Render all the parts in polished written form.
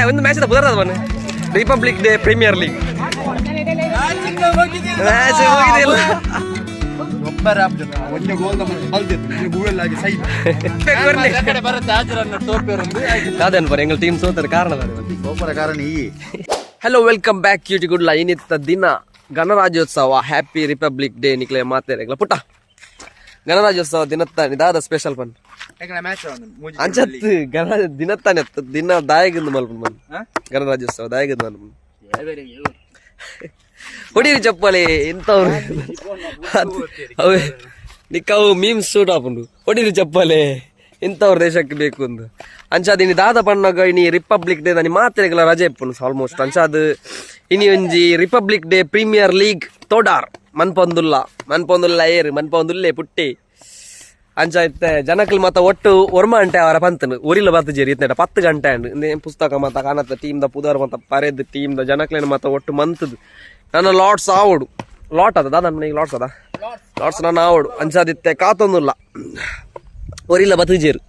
ಒಂದು ಮ್ಯಾಚ್ ಬುಧವಾರ ಬನ್ನಿ Republic day premier league match ಹೋಗಿದಿಲ್ಲ ಟೀಮ್ ಸೋತರ ಕಾರಣ. ಹಲೋ ವೆಲ್ಕಮ್ ಬ್ಯಾಕ್ ಕ್ಯೂಟಿ ಗುಡ್ಲ. ಇನ್ನಿತ್ತ ದಿನ ಗಣರಾಜ್ಯೋತ್ಸವ ಹ್ಯಾಪಿ ರಿಪಬ್ಲಿಕ್ ಡೇ ನಿಕ್ಲೆ ಮಾತೇರೆಗ್ಲ ಪುಟ್ಟ ಗಣರಾಜ್ಯೋತ್ಸವ ದಿನತ್ತಾನೆ ದಾದ ಸ್ಪೆಷಲ್ ಪನ್ ಅಂಚತ್ ದಿನತ್ತಾನೆ ದಿನ ದಾಯಗಿಂದು ಮಲ್ಪನ್ ಬನ್ ಗಣರಾಜ್ಯೋತ್ಸವ ದಾಯಗಿಂದು ಮಲ್ಪನ್ ಹೊಡೀರಿ ಚಪ್ಪಲಿ ಇಂಥವ್ರು ಅವೇ ನಿಕ್ಕವು ಮೀಮ್ಸ್ ಸೂಟ್ ಹಾಪುಂಡು ಹೊಡೀರಿ ಚಪ್ಪಲೆ ಇಂಥವ್ರ ದೇಶಕ್ಕೆ ಬೇಕು ಅಂದು ಅಂಚಾದ ಇನಿ ದಾದ ಪಣ್ಣಗ ಇನಿ ರಿಪಬ್ಲಿಕ್ ಡೇ ದಾನಿ ಮಾತ್ರೆಗಳ ರಜೆ ಇಪ್ಪುನು ಆಲ್ಮೋಸ್ಟ್ ಅಂಚಾದ ಇನಿ ಒಂಜಿ republic day premier league Todar ಮನ್ಪೊಂದುಲ್ಲ ಏರು ಮನ್ಪೊಂದುಲ್ಲೆ ಪುಟ್ಟಿ ಅಂಚ ಇತ್ತೆ ಜನಕಲ್ ಮತ್ತ ಒಟ್ಟು ಒರ್ಮ ಗಂಟೆ ಅವರ ಪಂತನು ಒರಿಲ ಬತ್ತು ಜೇರಿ ಇತ್ತೆ 10 ಗಂಟೆ ಅಂಡ್ ಪುಸ್ತಕ ಮತ್ತ ಕಾಣತ್ತ ಟೀಮ್ ದ ಪುದರ್ ಮತ್ತ ಪರೆದ್ ಟೀಮ್ ದ ಜನಕ್ಲೇನ ಮತ್ತ ಒಟ್ಟು ಮಂತದ್ ನನ್ನ ಲಾಟ್ಸ್ ಆವಡು ಲಾಟ್ ಅದ ದಾದ ಮನೆಗೆ ಲಾಟ್ಸ್ ಅದ ಲಾಟ್ಸ್ ನನ್ನ ಆವಡು ಅಂಚಾದಿತ್ತೆ ಕಾತೊಂದುಲ್ಲ ಒರಿಲ ಬತ್ತು ಜೇರು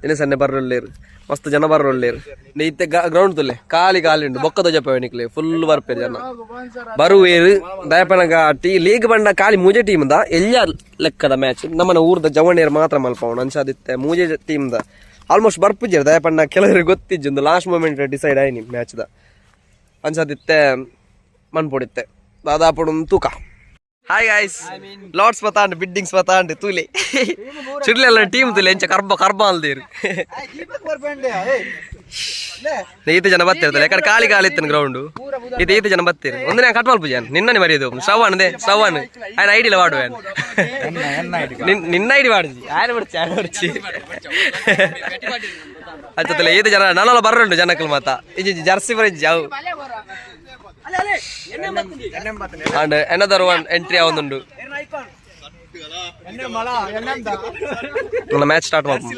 ದಿನೇಸನ್ನೆ ಬರ್ರೊಳ್ಳೇರು ಮಸ್ತ್ ಜನ ಬರ್ರೊಳ್ಳೇರು ಇತ್ತೆ ಗ್ರೌಂಡ್ ತುಲ್ಲೆ ಖಾಲಿ ಉಂಡು ಬೊಕ್ಕದ ಜಪ್ಪನಿಕ್ಲೆ ಫುಲ್ ಬರ್ಪೇರು ಜನ ಬರುವೇರು ದಯಪನಗ ಲೀಗ್ ಬಂಡ ಖಾಲಿ ಮೂಜೆ ಟೀಮ್ ದ ಎಲ್ಲ ಲೆಕ್ಕದ ಮ್ಯಾಚ್ ನಮ್ಮನ ಊರ್ದ ಜವಣಿಯರು ಮಾತ್ರ ಮಲ್ಪವನು ಅಂಚಾದಿತ್ತೆ ಮೂಜೆ ಟೀಮ್ ದ ಆಲ್ಮೋಸ್ಟ್ ಬರ್ಪುಜೇರು ದಯಪಣ್ಣ ಕೆಲವರಿಗೆ ಗೊತ್ತಿಜ್ಜೊಂದು ಲಾಸ್ಟ್ ಮೂಮೆಂಟ್ ಡಿಸೈಡ್ ಆಯ್ನಿ ಮ್ಯಾಚ್ ದ ಅಂಚಾದಿತ್ತೆ ಮನ್ಪೊಡಿತ್ತೆ ದಾದಾಪುಡು ತೂಕ. ಹಾಯ್ ಗಾಯ್ಸ್ ಲಾಟ್ಸ್ ಪತಾಂಡ್ ಬಿಡ್ಡಿಂಗ್ಸ್ ಪತಾಂಡ್ ತೂಲೆ ಚಿರ್ಲೆಲ್ಲ ಟೀಮ್ ತುಲೆ ಎಂಚ ಕರ್ಬ ಅಲ್ದೇರು ಈತ ಜನ ಬತ್ತಿರ್ತಲ್ಲ ಯಾಕಂದ್ರೆ ಖಾಲಿ ಇತ್ತು ಗ್ರೌಂಡ್ ಈತ ಜನ ಬತ್ತೀರಿ ಒಂದಿನ ಕಟ್ ಮಲ್ಪು ಜಾನ್ ನಿನ್ನೆ ಮರಿಯೋದು ಶ್ರವಣ್ ఆయన ఐడిలో వాడు నిన్న ఐడి వాడు ఆయన పడిచి అచ్చతలే ఈత జన నల్ల బర్రండు జనకలు మాత ఇది జర్సీ ఫ్రెంచ్ జావు అండ్ అనదర్ వన్ ఎంట్రీ అవుతుండు మన మ్యాచ్ స్టార్ట్ అవుతుంది.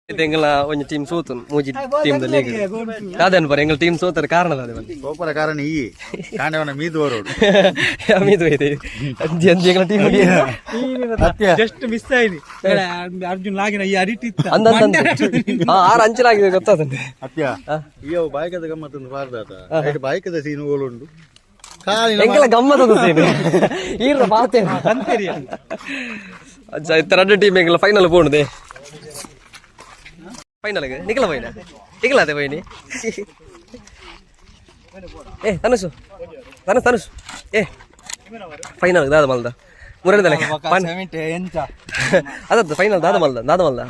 எங்கள கொஞ்சம் டீம் சோத்தும் மூஜி டீம் ದ ಲೀಗ್ ಕಾದನ್ ಬರ ಎಂಗಲ್ ಟೀಮ್ ಸೋತರ ಕಾರಣ ಅದ ಸೋಪರ ಕಾರಣ ಈ ಕಾಂಡವನ ಮೀದು ಬರೋಡು ಮೀದು ಇದೆ ಎಂಗಳ ಟೀಮ್ ಜಸ್ಟ್ ಮಿಸ್ ಆಯ್ನಿ ಅರ್ಜುನ್ ಲಾಗಿನ ಈ ಅರಿಟಿ ಅಂದ ಆರು ಅಂಚಲಾಗಿದೆ ಗೊತ್ತಾದಂತೆ ಅತ್ಯ ಇಯೋ ಬಾಯ್ಕದ ಗಮ್ಮತ್ತೊಂದು ಬಾರ್ದಾತ ಐಟ್ ಬಾಯ್ಕದ ಸೀನ್ ಓಲುಂಡು ಎಂಗಳ ಗಮ್ಮತ್ತದ ಸೀನ್ ಈರ ಬಾತೆ ಅಂತೇರಿ ಅಜ್ಜ ಇತ್ತ ಎರಡು ಟೀಮ್ ಎಂಗಳ ಫೈನಲ್ ಪೋಣದೆ ಫೈನಲ್ ನಿಖಲ ಪೋಯಿನ ನಿಖಲದೆ ಪೋಯಿನಿ ಏ ತನುಸು ಏ ಫೈನಲ್ ದಾದ ಮಲ್ದ ಮುರಳಿದಲ್ಲ ಅದದ್ದು ಫೈನಲ್ ದಾದ ಮಲ್ದ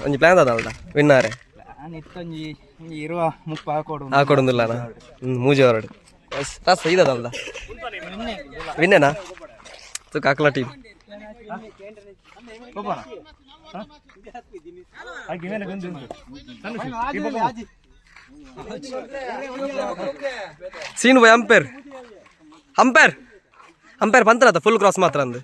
ಒಂಜಿ ಪ್ಲಾನ್ ದಾದ ಅಲ್ದ ವಿನ್ನಾರೆ ಹಾಕೊಡುದಿಲ್ಲ ಮೂಜಿ ಹೊರಡು ರಾಸ ಇದದಲ್ದ ವಿನ್ನೇನಾ ತುಕ ಹಾಕ್ಲ ಟೀಮ್ ಸೀನು ಬೈ ಅಂಪೇರ್ ಪಂತನದ ಫುಲ್ ಕ್ರಾಸ್ ಮಾತ್ರ ಅಂದು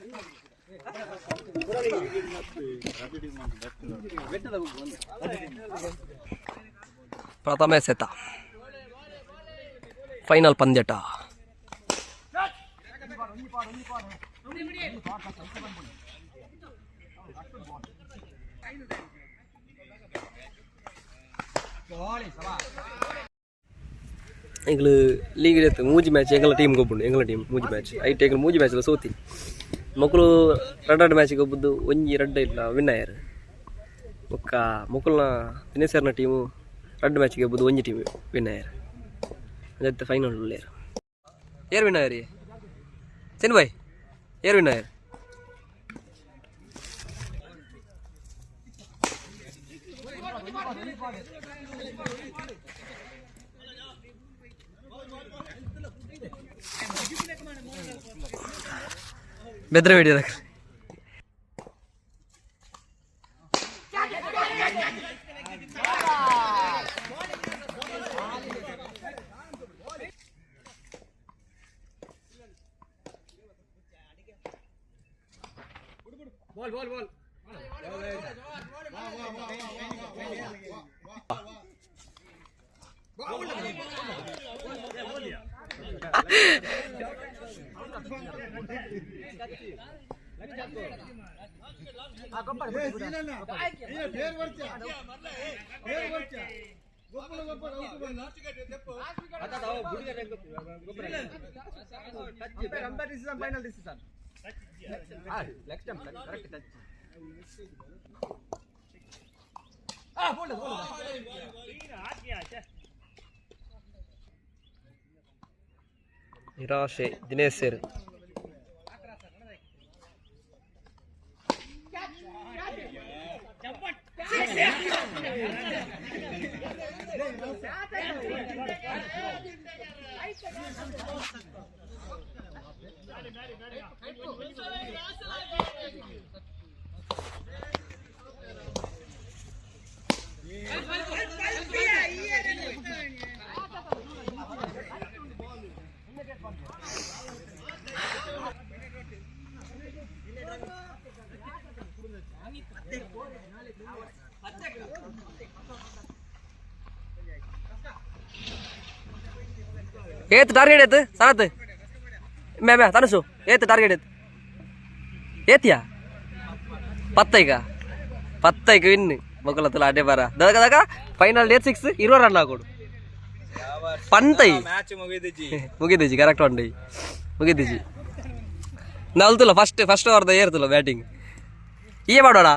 ಪ್ರಥಮ ಎಸೆತ ಫೈನಲ್ ಪಂದ್ಯಟ எங்களுக்கு லீக் எடுத்து மூஜி மேட்ச் எங்களை டீம் கொப்புண்டு எங்களை டீம் மூஜி மேட்ச் ಐಟ್ எங்களை ಮೂಜಿ ಮ್ಯಾಚ್ ಸೋತಿ ಮಕ್ಕಳು ಎರಡು ಮ್ಯಾಚಿಗೆ ಒಬ್ಬದ್ದು ಒಂಜಿ ಎರಡು ಇಲ್ಲ ವಿನ್ ಆಯ್ಯಾರು ಮಕ್ಕಳನ್ನ ದಿನೇಶರ್ನ ಟೀಮು ಎರಡು ಮ್ಯಾಚಿಗೆ ಒಬ್ಬದ್ದು ಒಂಜಿ ಟೀಮ್ ವಿನ್ ಆಯ್ಯಾರು ಅದೇ ಫೈನಲ್ ಉಳ್ಳೇರು ಏರ್ ವಿನ್ ಆಯ್ಯಾರಿ ಚೆನ್ ಬಾಯ್ ಏರ್ ವಿನ್ ಆಯ್ಯಾರು ಬೆದ್ರ ಹಿಡಿಯೋದ ನಿರಾಶೆ ದಿನೇಶ್ ಸರ್ ಏತ್ ಟಾರ್ಗೆಟ್ ಏತ್ ಸನತ್ ಮೇ ತನಸು ಏತ್ ಟಾರ್ಗೆಟ್ ಏತ್ ಏತಿಯಾ 10 ವಿನ್ ಮೊಗಲತಲ ಅಡ್ಡೆ ಬಾರ ದಗ ಫೈನಲ್ ಡೇಟ್ 6 20 ರನ್ ಆಗೋಡು ಪಂತೈ ಮ್ಯಾಚ್ ಮುಗಿದಿಜಿ ಕರೆಕ್ಟ್ ಒಂಡೈ ಮುಗಿದಿಜಿ ನಲ್ತುಲ ಫಸ್ಟ್ ಓವರ್ದ ಏರ್ತುಲ ಬ್ಯಾಟಿಂಗ್ ಈ ಮಾಡೋಣ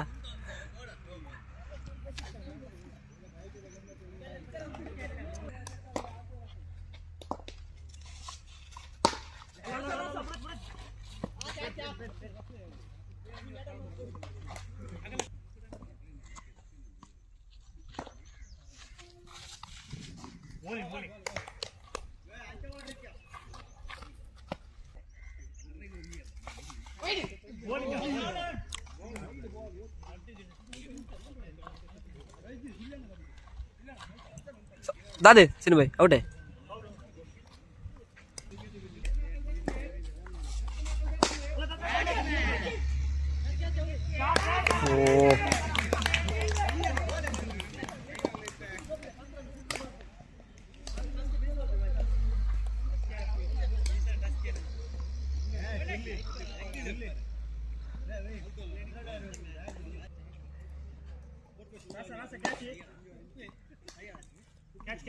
दादे सिनु भाई आउट है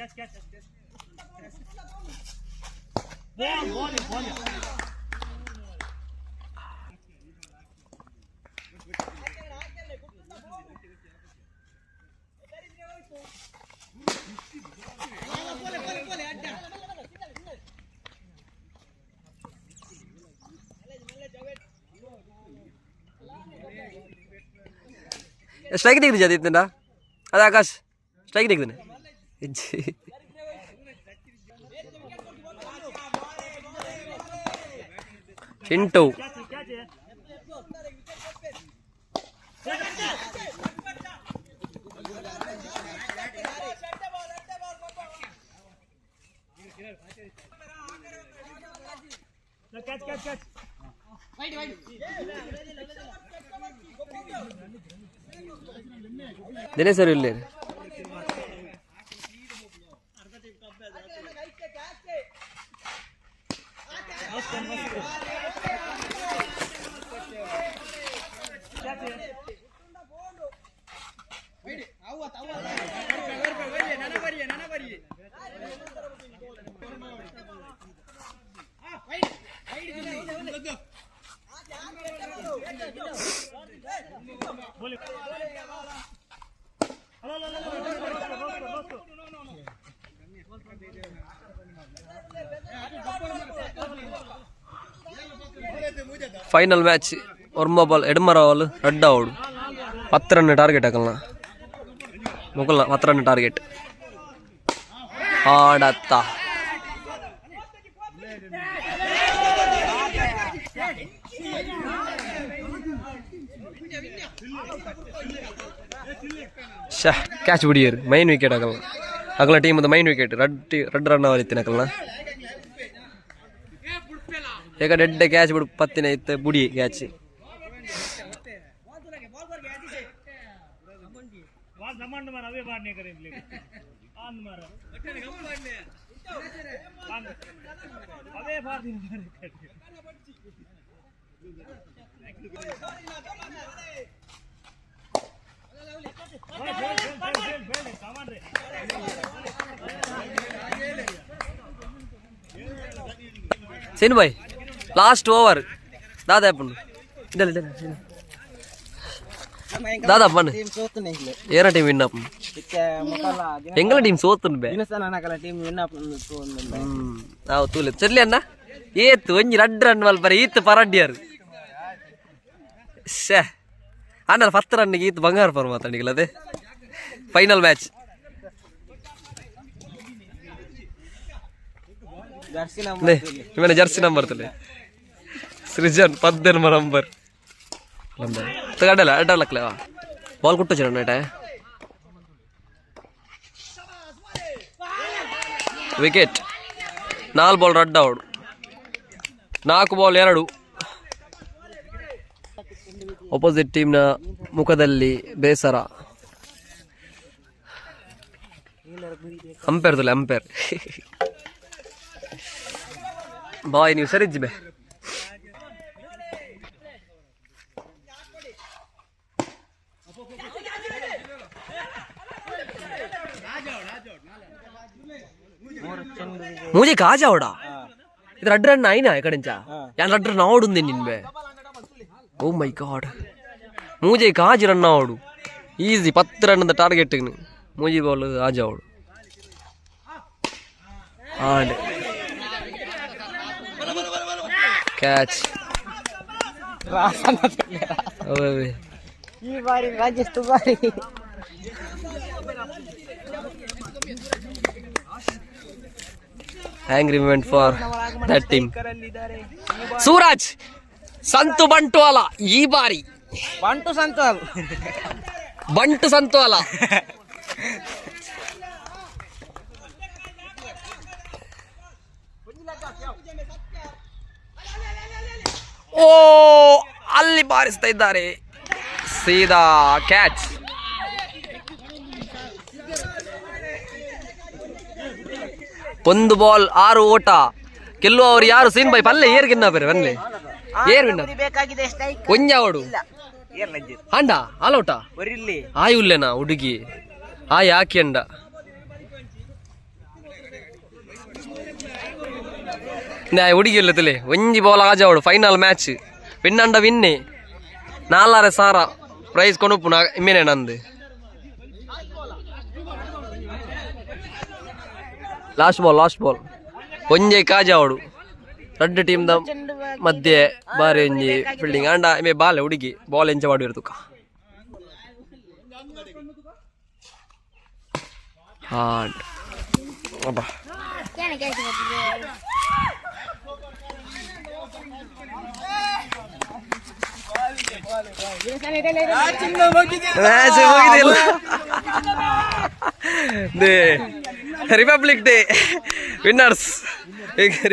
Catch. Ball. स्ट्राइक देख दीजिए इतना अरे आकाश स्ट्राइक देख देना चिंटू catch दिनेश सर इल्ले ಫೈನಲ್ ಮ್ಯಾಚ್ ಒರ್ಮಬಾಲ್ ಎಡಮರಾವಲ್ ರೆಡ್ ಔಟ್ 10 ರನ್ ಟಾರ್ಗೆಟ್ ಹಾಕಲ್ಲ ಮುಗಲ್ಲ 10 ರನ್ ಟಾರ್ಗೆಟ್ ಆಡತ್ತ ಕ್ಯಾಚ್ ಬಿಡಿಯರು ಮೈನ್ ವಿಕೆಟ್ ಆಗಲ್ಲ ಅಗಲ team main wicket red run ಅವರಿತ್ತಿನ ಹಾಕಲ್ಲ ಈಗ ಡೆಡ್ ಕ್ಯಾಚ್ ಬಿಡು 10 ಇತ್ತು ಬುಡಿ ಕ್ಯಾಚ್ ಸೀನು ಬಾಯ್ ಲಾಸ್ಟ್ ಓವರ್ ದಾದಾ ಪಣ್ಣು ದಾದಾ ಪಣ್ಣು ಏನ ಟೀಮ್ ವಿನ್ ಅಪ್ಪ ಎಂಗಲ ಟೀಮ್ ಸೋತುಂಡು ಬೇ ನಾವು ತೂಲೆ ಚೆರ್ಲಿ ಅಣ್ಣ ಏತು ಒಂಜಿ 2 ರನ್ ಮಲ್ಪರೆ ಈತ್ ಪರಡ್ಯಾರು ಶೇ ಅಣ್ಣ 10 ರನ್ನಿಗೆ ಈತ್ ಬಂಗಾರ ಪರ್ ಮಾತಾಡಿಗಲ್ಲ ಅದೇ ಫೈನಲ್ ಮ್ಯಾಚ್ ಇವನ ಜರ್ಸಿ ನಂಬರ್ ತಲೆ ಸೃಜನ್ 18 ನಂಬರ್ ತಗಡಲ್ಲ ಅಡ್ಡಲಕ್ಲೆ ಬಾಲ್ ಕೊಟ್ಟು ಚರಣ ನಟ ವಿಕೆಟ್ 4 ಬಾಲ್ ರಡ್ ಔಟ್ 4 ಬಾಲ್ 2 ಅಪೋಸಿಟ್ ಟೀಮ್ನ ಮುಖದಲ್ಲಿ ಬೇಸರ ಅಂಪೇರ್ ತಲೆ ಅಂಪೇರ್ ಬಾಯ್ ನೀವು ಸರಿಜ್ಜಿ ಬೇ मुझे कहा जाओड़ा इधर 2 रन आई ना इकड़ंचा यान 2 रन आउट निन्बे ओ मई गॉड मुझे कहा run out easy 10 run target मुझे बॉल आ जाओ and catch अबे ಈ ಬಾರಿ Rajesh ತುಬಾರಿ angry moment for that team सूरज संतु बंटवाला ಈ ಬಾರಿ ಬಂಟು ಸಂತೋಲ ಓ ಅಲ್ಲಿ ಬಾರಿಸ್ತಾ ಇದ್ದಾರೆ ಸೀದಾ ಕ್ಯಾಚ್ ಒಂದು ಬಾಲ್ 6 ಓಟ ಗೆಲ್ಲುವವರು ಯಾರು ಸೀನ್ ಬೈ ಪಲ್ಲೆ ಏರ್ ಗಿನ್ನ ಬೇರೆ ಬನ್ನಿ ಏರ್ ವಿನ್ನ ಕೊಂಜಾವಡು ಅಂಡ ಆಲೋಟ ಆಯುಲ್ಲೆನಾ ಹುಡುಗಿ ಆಯ್ ಹಾಕಿ ಅಂಡ ಹುಡುಗಿ ಇಲ್ಲತಲೆ ಒಂಜಿ ಬಾಲ್ ಆಜಾವಡು ಫೈನಲ್ ಮ್ಯಾಚ್ ವಿನ್ ಅಂಡ ವಿನ್ನೆ 4,500 ಪ್ರೈಸ್ ಕೊನುಪು ಇಮ್ಮೇನೆ ನಂದು ಲಾಸ್ಟ್ ಬಾಲ್ ಒಂಜೆ ಕಾಜಾವಡು 2 ಟೀಮ್ ದ ಮಧ್ಯೆ ಬಾರಿ ಒಂಜಿ ಫೀಲ್ಡಿಂಗ್ ಅಂಡ ಇಮೆ ಬಾಲೆ ಹುಡುಗಿ ಬಾಲ್ ಎಂಚ ಮಾಡಿರು ತುಕ ಹಾಡ್ ಅಬ್ಬಾ republic day winners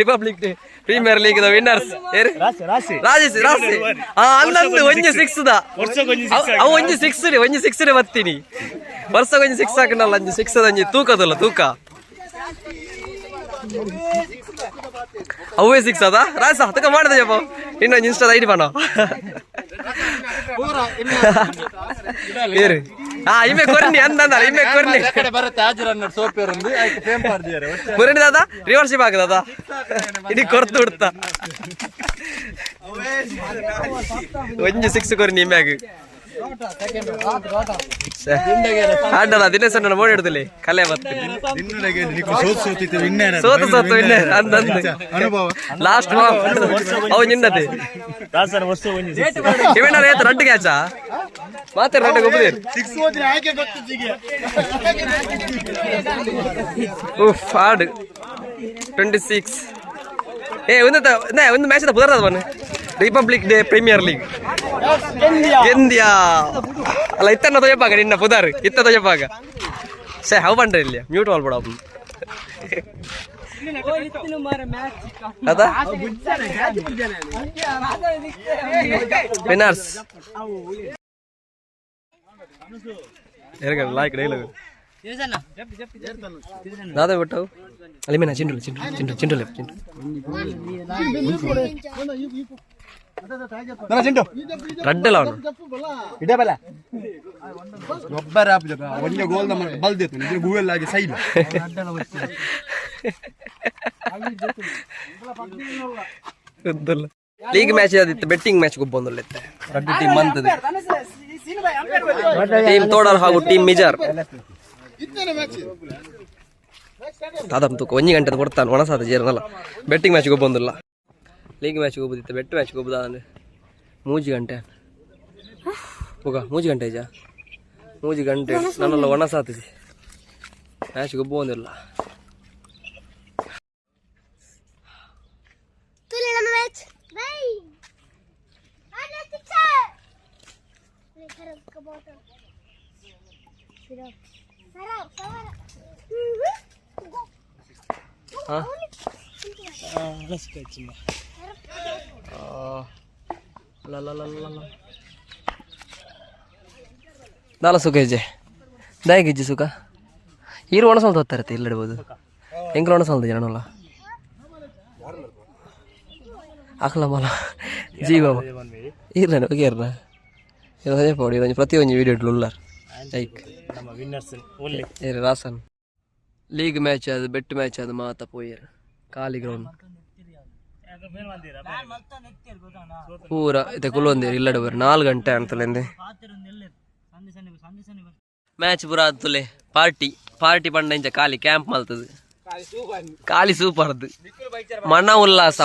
republic day premier league ದ ವಿನ್ನರ್ಸ್ ರಾಜೇಶ್ ಅನ್ನಂದು ಒಂಜಿ 6 ದ ಅವು ಒಂಜಿ 6 ಬತ್ತೀನಿ ವರ್ಷಗೊಂಜಿ 6 ಹಾಕನಲ್ಲ ಒಂಜಿ 6 ಒಂಜಿ ತೂಕದಲ್ಲ ತೂಕ ಅವೇ 6 ಅದ ರಾಜ ತಕ ಮಾಡಿದೆ ಜಪ್ಪ ಇನ್ನೊಂದು ಇನ್ಸ್ಟಾದ ಐಡಿ ಬಣ್ಣ ಇಮೆ ಕೊರ್ನಿ ಅಂದ ಇಮೆ ಕೊರ್ನಿ ಕೊರ್ನಿ ದಾದ ರಿವರ್ಸಿಪ್ ಆಗ ದಾದ ಇಡೀ ಕೊರ್ತು ಬಿಡ್ತಾ ಒಂಜಿ 6 ಕೊರ್ನಿ ಇಮ್ಯಾಗ ಆಡಲ್ಲ ದಿನೇಶ್ ಅಣ್ಣ ಮೋಡಿ ಹಿಡ್ದಲ್ಲಿ ಕಲೆ ಮತ್ತೆ ಸೋತು ವಿನ್ನರ್ ಅಂದಂದು ಲಾಸ್ಟ್ ಅವು ನಿನ್ನದೆ ಇವೇನಾರ ಏತ 2 ಕ್ಯಾಚಾ ಮಾತ್ರ 2 ಗೊಬ್ಬರ ಫಾಡ್ 26 ಒಂದು ಮ್ಯಾಚ್ ಪುದರದ ಬನ್ನಿ Republic day premier League India ಅಲ್ಲ ಇತ್ತನ್ನ ತೊಯ್ಯಪ್ಪಾಗ ನಿನ್ನ ಪುದಾರ್ ಇತ್ತ ತೊಯ್ಯಪ್ಪಾಗ ಸೇ ಹವ್ ಬಂಡ್ರೆ ಇಲ್ಲಿ ಮ್ಯೂಟ್ ಮಾಡ್ಬಿಡ ಅದಾ ವಿನ್ನರ್ಸ್ लाइक ಡೈಲಾಗ್ दादा बताओ ಅಲ್ಲಿ ಮೇನ ಚಿಂಟು ಚಿಂಟು ಚಿಂಟು ಲೆಫ್ಟ್ ಚಿಂಟು ರಡ್ಡಲ ಅವನು ಇಡೇ ಬಲ ಒಬ್ಬರ ಒಂದು ಗೋಲ್ ನಮ್ಮ ಬಲ್ ದೇತು ಇದು ಗೂಗಲ್ ಆಗಿ ಸೈಡ್ ಗೊತ್ತಲ್ಲ ಲೀಗ್ ಮ್ಯಾಚ್ ಆದಿತ್ತು ಬೆಟ್ಟಿಂಗ್ ಮ್ಯಾಚ್ ಗೊಬ್ಬೊಂದುಲ್ಲೆತ್ತೆ ರಡ್ಡು ಟೀಮ್ ಮಂತದೆ ಟೀಮ್ ತೋಡರ್ ಹಾಗೂ ಟೀಮ್ ಮಿಜಾರ್ ದಾದಮ್ ತೂಕ 1 ಗಂಟೆ ಕೊಡ್ತಾನೆ ಒಣಸಾದ ಜೇರನಲ್ಲ ಬೆಟ್ಟಿಂಗ್ ಮ್ಯಾಚ್ ಗೊಬ್ಬೊಂದಿಲ್ಲ ಲೀಗ್ ಮ್ಯಾಚ್ ಗೊಬ್ಬದಿತ್ತು ಬೆಟ್ ಮ್ಯಾಚ್ ಗೊಬ್ಬದ ಅಂದ್ರೆ 3 ಗಂಟೆ ಹೋಗ 3 ಗಂಟೆ ಈಜ 3 ಗಂಟೆ ನನ್ನೆಲ್ಲ ಒಣಸಾತಿದೆ ಮ್ಯಾಚ್ ಗೊಬ್ಬೊಂದಿಲ್ಲ ದಾಲ ಸುಖ ಹೆಜ್ಜೆ ದಾಯಿಗಿಜ್ಜಿ ಸುಖ ಈರು ಒಣಸಲ್ದು ಹೋಗ್ತಾರತ್ತೆ ಇಲ್ಲಿಡ್ಬೋದು ಹೆಂಗ್ಲ ಒಣಸಲ್ದು ಜನಲ್ಲ ಆಕಲ ಮಲ ಜೀವ ಇರ್ಲ ಹೋಗ್ಯಾರ ಇದೇ ಪೌಡಿ ಇದೊಂದು ಪ್ರತಿಯೊಂದು ವೀಡಿಯೋ ಇಡ್ಲುಲ್ಲಾರ ಲೈಕ್ ರಾಸನ್ ಲೀಗ್ ಮ್ಯಾಚ್ ಅದು ಬೆಟ್ ಮ್ಯಾಚ್ ಅದು ಮಾತ ಪೋಯರ್ ಖಾಲಿ ಗ್ರೌಂಡ್ ಪೂರ ಇದೆ ಕುಲ್ಲೊಂದೇರಿ ಇಲ್ಲಡೆ ಬರ್ 4 ಗಂಟೆ ಅಂತಲೆಂದೆ ಮ್ಯಾಚ್ ಪೂರ ಆತುಲೆ ಪಾರ್ಟಿ ಪಂಡ ಇಂಚ ಖಾಲಿ ಕ್ಯಾಂಪ್ ಮಲ್ತದು ಖಾಲಿ ಸೂಪರ್ದು ಮನ ಉಲ್ಲಾಸ